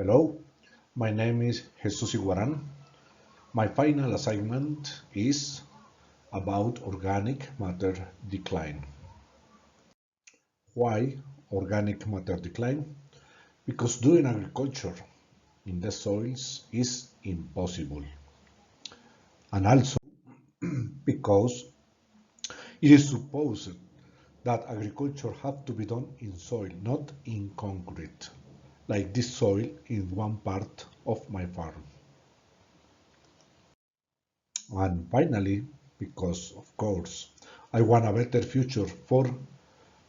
Hello, my name is Jesus Iguaran. My final assignment is about organic matter decline. Why organic matter decline? Because doing agriculture in the soils is impossible. And also because it is supposed that agriculture have to be done in soil, not in concrete, like this soil in one part of my farm. And finally, because of course, I want a better future for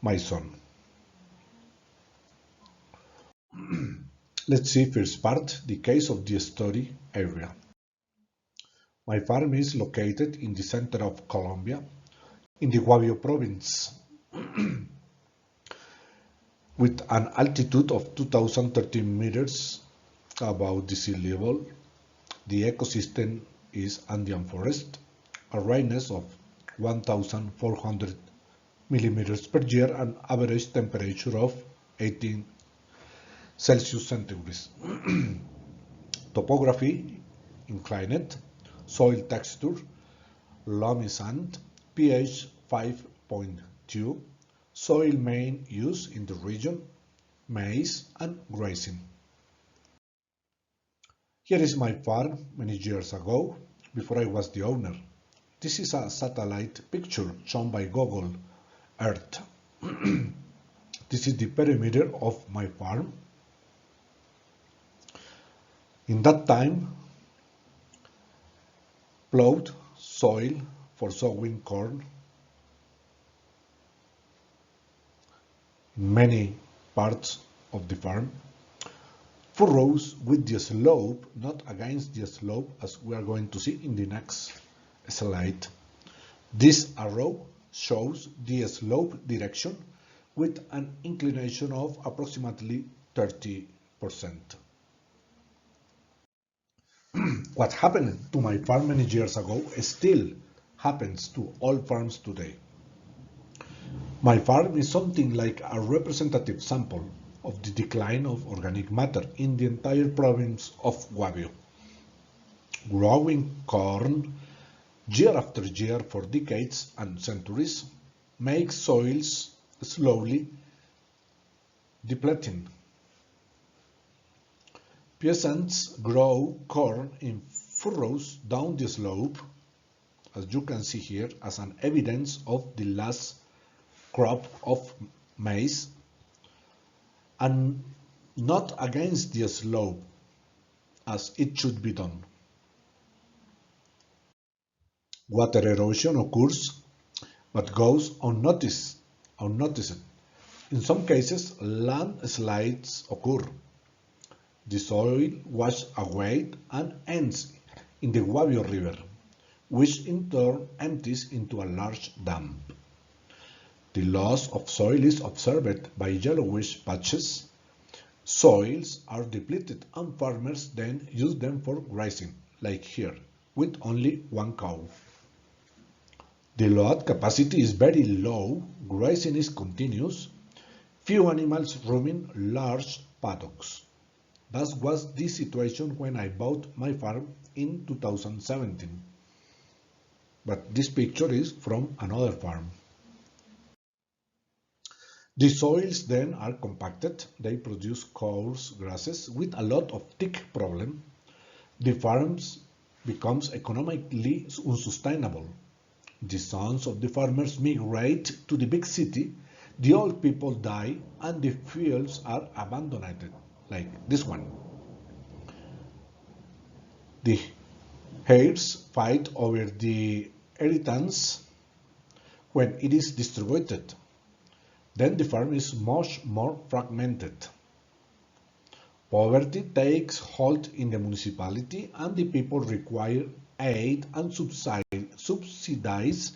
my son. Let's see first part, the case of the study area. My farm is located in the center of Colombia, in the Guavio province, with an altitude of 2013 meters above the sea level. The ecosystem is Andean forest, a rainfall of 1,400 millimeters per year, and average temperature of 18 Celsius centigrades. Topography, inclined, soil texture, loamy sand, pH 5.2, soil main use in the region, maize and grazing. Here is my farm many years ago, before I was the owner. This is a satellite picture shown by Google Earth. This is the perimeter of my farm. In that time, plowed soil for sowing corn. In many parts of the farm, furrows with the slope, not against the slope, as we are going to see in the next slide. This arrow shows the slope direction with an inclination of approximately 30%. What happened to my farm many years ago still happens to all farms today. My farm is something like a representative sample of the decline of organic matter in the entire province of Guavio. Growing corn year after year for decades and centuries makes soils slowly depleting. Peasants grow corn in furrows down the slope, as you can see here, as an evidence of the last crop of maize, and not against the slope, as it should be done. Water erosion occurs, but goes unnoticed. In some cases, landslides occur. The soil washes away and ends in the Guavio River, which in turn empties into a large dam. The loss of soil is observed by yellowish patches. Soils are depleted and farmers then use them for grazing, like here, with only one cow. The load capacity is very low, grazing is continuous, few animals roaming large paddocks. That was the situation when I bought my farm in 2017. But this picture is from another farm. The soils then are compacted, they produce coarse grasses with a lot of tick problem. The farms becomes economically unsustainable. The sons of the farmers migrate to the big city, the old people die, and the fields are abandoned, like this one. The heirs fight over the inheritance when it is distributed. Then the farm is much more fragmented. Poverty takes hold in the municipality and the people require aid and subsidies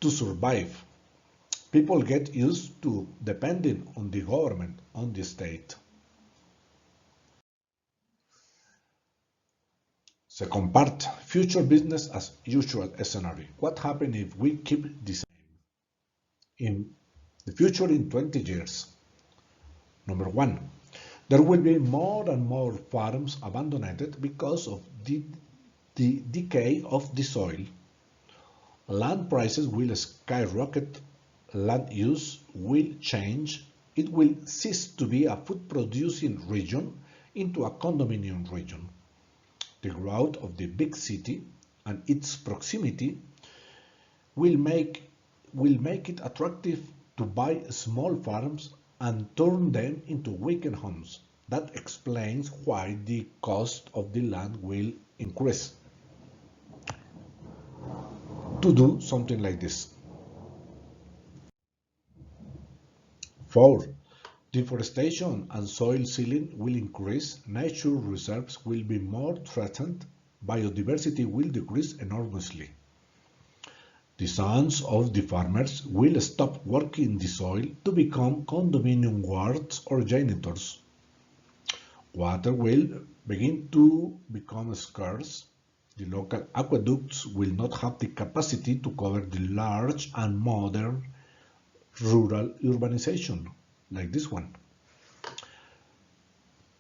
to survive. People get used to depending on the government, on the state. Second part, future business as usual scenario. What happens if we keep the same? In the future in 20 years. Number one, There will be more and more farms abandoned because of the decay of the soil. Land prices will skyrocket, land use will change, it will cease to be a food-producing region into a condominium region. The growth of the big city and its proximity will make it attractive to buy small farms and turn them into weekend homes. That explains why the cost of the land will increase. To do something like this. 4. Deforestation and soil sealing will increase, nature reserves will be more threatened, biodiversity will decrease enormously. The sons of the farmers will stop working the soil to become condominium guards or janitors. Water will begin to become scarce. The local aqueducts will not have the capacity to cover the large and modern rural urbanization like this one.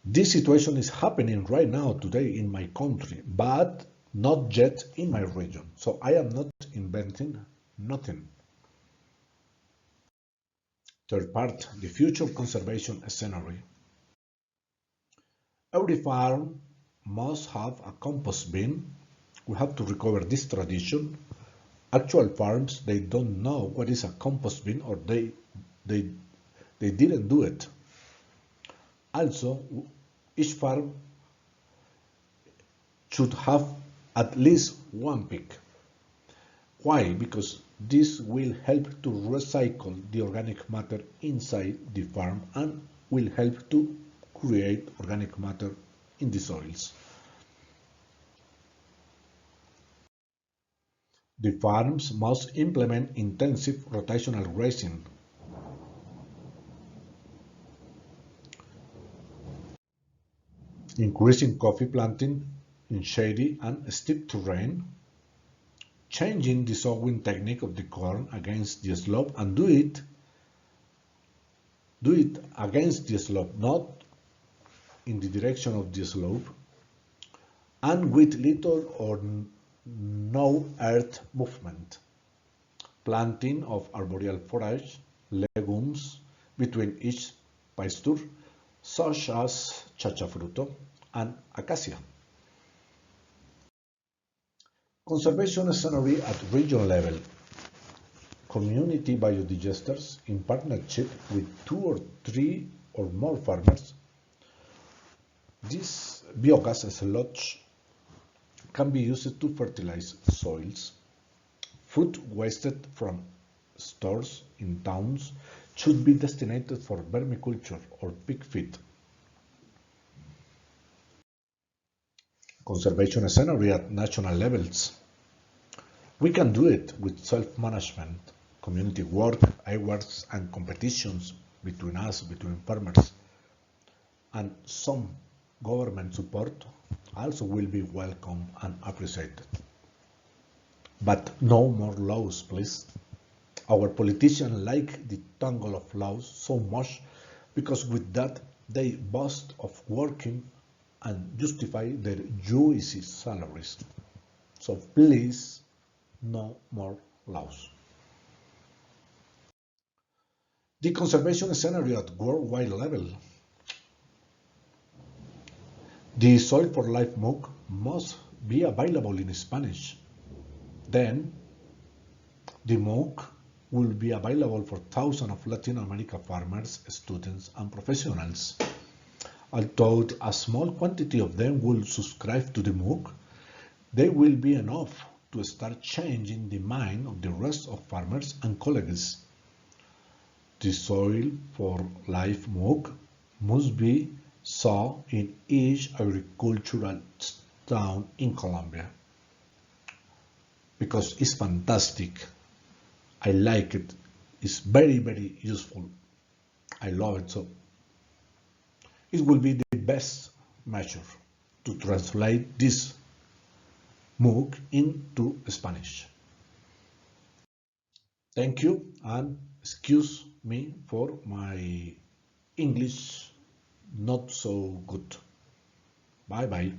This situation is happening right now today in my country, but not yet in my region. So I am not inventing nothing. Third part, the future conservation scenario. Every farm must have a compost bin. We have to recover this tradition. Actual farms, they don't know what is a compost bin, or they didn't do it. Also, each farm should have at least one pig. Why? Because this will help to recycle the organic matter inside the farm and will help to create organic matter in the soils. The farms must implement intensive rotational grazing. Increasing coffee planting in shady and steep terrain, changing the sowing technique of the corn against the slope, and do it against the slope, not in the direction of the slope, and with little or no earth movement. Planting of arboreal forage, legumes between each pasture, such as chachafruto and acacia. Conservation scenario at regional level. Community biodigesters in partnership with 2 or 3 or more farmers. This biogas sludge can be used to fertilize soils. Food wasted from stores in towns should be destined for vermiculture or pig feed. Conservation scenario at national levels. We can do it with self-management, community work, awards and competitions between us, between farmers, and some government support also will be welcome and appreciated. But no more laws, please. Our politicians like the tangle of laws so much because with that they boast of working and justify their juicy salaries. So please, no more laws. The conservation scenario at worldwide level. The Soil for Life MOOC must be available in Spanish. Then, the MOOC will be available for thousands of Latin American farmers, students, and professionals. Although a small quantity of them will subscribe to the MOOC, they will be enough to start changing the mind of the rest of farmers and colleagues. The Soil for Life MOOC must be saw in each agricultural town in Colombia because it's fantastic. I like it. It's very, very useful. I love it. So it will be the best measure to translate this MOOC into Spanish. Thank you and excuse me for my English not so good. Bye bye.